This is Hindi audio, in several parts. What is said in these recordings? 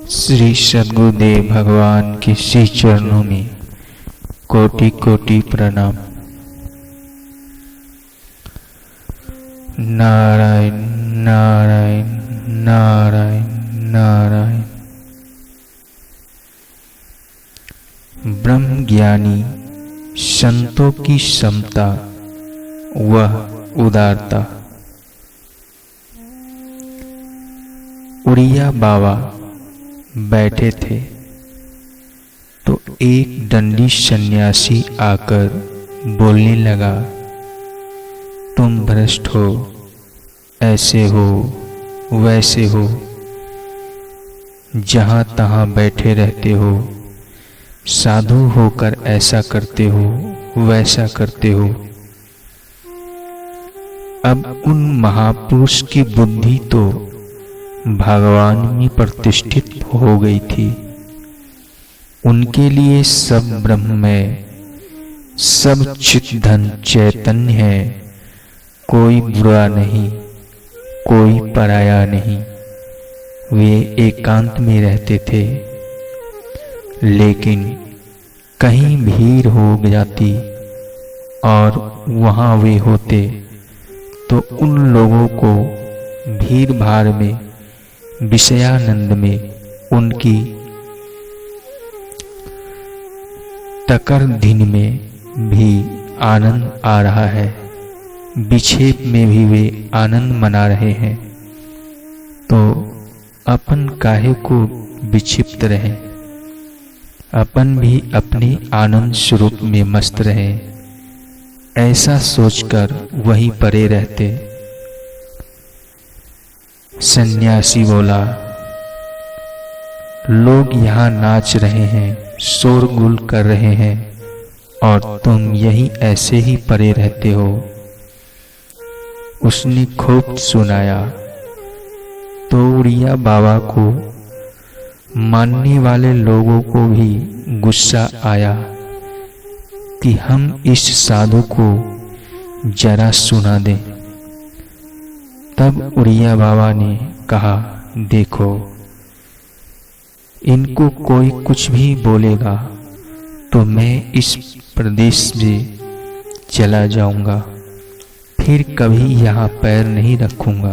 श्री सद्गुरुदेव भगवान के श्री चरणों में कोटि कोटि प्रणाम। नारायण नारायण नारायण नारायण। ब्रह्म ज्ञानी संतों की समता व उदारता। उड़िया बाबा बैठे थे तो एक दंडी सन्यासी आकर बोलने लगा, तुम भ्रष्ट हो, ऐसे हो वैसे हो, जहाँ तहाँ बैठे रहते हो, साधु होकर ऐसा करते हो वैसा करते हो। अब उन महापुरुष की बुद्धि तो भगवान में प्रतिष्ठित हो गई थी। उनके लिए सब ब्रह्ममय, सब चित्तधन चैतन्य है, कोई बुरा नहीं, कोई पराया नहीं। वे एकांत में रहते थे, लेकिन कहीं भीड़ हो जाती और वहां वे होते तो उन लोगों को भीड़ भाड़ में, विषयानंद में, उनकी टकर दिन में भी आनंद आ रहा है, विक्षेप में भी वे आनंद मना रहे हैं। तो अपन काहे को विक्षिप्त रहें, अपन भी अपने आनंद स्वरूप में मस्त रहें, ऐसा सोचकर वहीं पड़े रहते। सन्यासी बोला, लोग यहाँ नाच रहे हैं, शोरगुल कर रहे हैं और तुम यहीं ऐसे ही पड़े रहते हो। उसने खूब सुनाया तो उड़िया बाबा को मानने वाले लोगों को भी गुस्सा आया कि हम इस साधु को जरा सुना दें। तब उड़िया बाबा ने कहा, देखो, इनको कोई कुछ भी बोलेगा तो मैं इस प्रदेश से चला जाऊंगा, फिर कभी यहाँ पैर नहीं रखूंगा।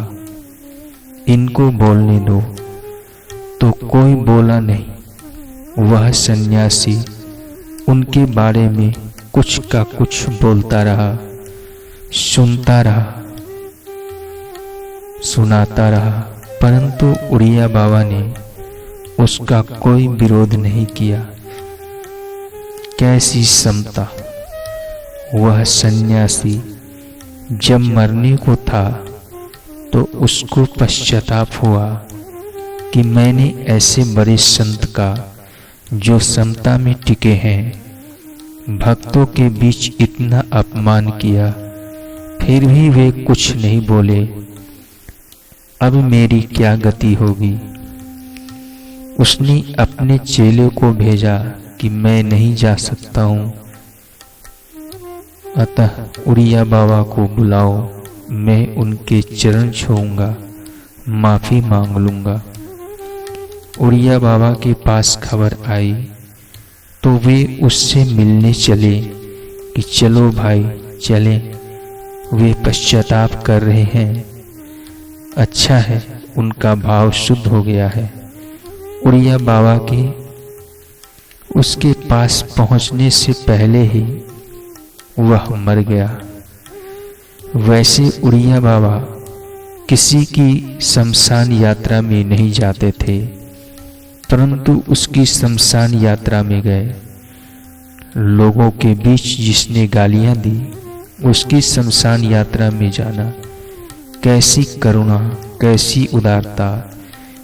इनको बोलने दो। तो कोई बोला नहीं। वह सन्यासी उनके बारे में कुछ का कुछ बोलता रहा, सुनता रहा, सुनाता रहा, परंतु उड़िया बाबा ने उसका कोई विरोध नहीं किया। कैसी समता! वह सन्यासी जब मरने को था तो उसको पश्चाताप हुआ कि मैंने ऐसे बड़े संत का, जो समता में टिके हैं, भक्तों के बीच इतना अपमान किया, फिर भी वे कुछ नहीं बोले। अब मेरी क्या गति होगी? उसने अपने चेले को भेजा कि मैं नहीं जा सकता हूँ, अतः उड़िया बाबा को बुलाओ, मैं उनके चरण छूऊंगा, माफी मांग लूंगा। उड़िया बाबा के पास खबर आई तो वे उससे मिलने चले कि चलो भाई चलें, वे पश्चाताप कर रहे हैं। अच्छा है, उनका भाव शुद्ध हो गया है। उड़िया बाबा के उसके पास पहुंचने से पहले ही वह मर गया। वैसे उड़िया बाबा किसी की शमशान यात्रा में नहीं जाते थे, परंतु उसकी शमशान यात्रा में गए। लोगों के बीच जिसने गालियां दी, उसकी शमशान यात्रा में जाना, कैसी करुणा, कैसी उदारता,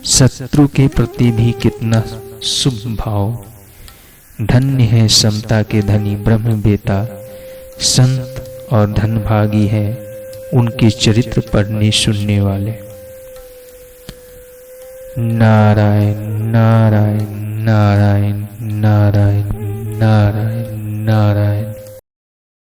शत्रु के प्रति भी कितना शुभ भाव। धन्य है समता के धनी ब्रह्म बेता, संत और धनभागी है उनके चरित्र पढ़ने सुनने वाले। नारायण नारायण नारायण नारायण नारायण नारायण।